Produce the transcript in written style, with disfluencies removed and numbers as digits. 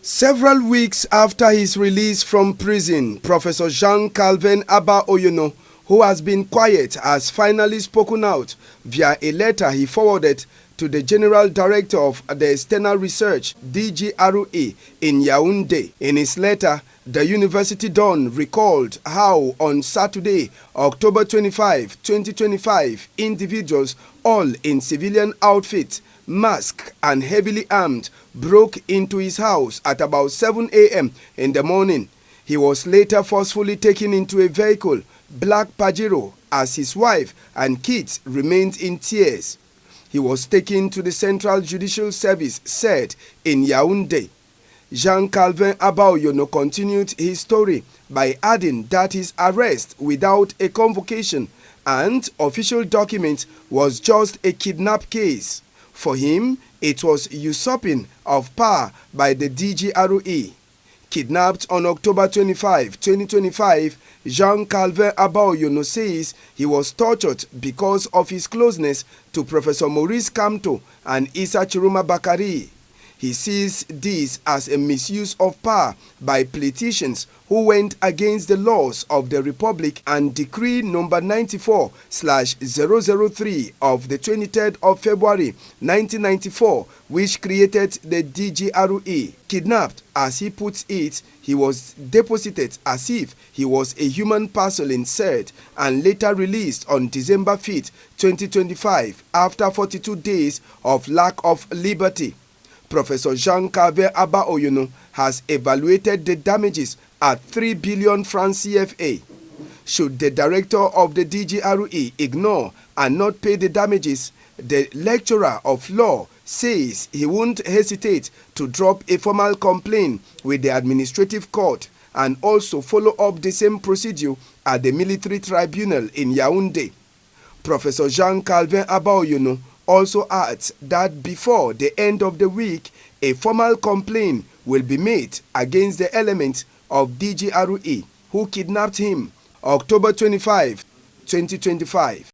Several weeks after his release from prison, Professor Jean-Calvin Abba Oyono, who has been quiet, has finally spoken out via a letter he forwarded to the General Director of the External Research (Dgre) in Yaoundé. In his letter, the University Don recalled how on Saturday, October 25, 2025, individuals, all in civilian outfits, masked and heavily armed, broke into his house at about 7 a.m. in the morning. He was later forcefully taken into a vehicle, black Pajero, as his wife and kids remained in tears. He was taken to the Central Judicial Service, said in Yaoundé. Jean-Calvin Abba Oyono continued his story by adding that his arrest without a convocation and official document was just a kidnap case. For him, it was usurping of power by the Dgre. Kidnapped on October 25, 2025, Jean-Calvin Abba Oyono says he was tortured because of his closeness to Professor Maurice Kamto and Issa Chiroma Bakari. He sees this as a misuse of power by politicians who went against the laws of the Republic and Decree number 94/003 of the 23rd of February 1994, which created the Dgre. Kidnapped, as he puts it, he was deposited as if he was a human parcel, said, and later released on December 5, 2025, after 42 days of lack of liberty. Professor Jean-Calvin Abba Oyono has evaluated the damages at 3 billion francs CFA. Should the director of the Dgre ignore and not pay the damages, the lecturer of law says he won't hesitate to drop a formal complaint with the administrative court and also follow up the same procedure at the military tribunal in Yaoundé. Professor Jean-Calvin Abba Oyono also adds that before the end of the week, a formal complaint will be made against the elements of Dgre who kidnapped him October 25, 2025.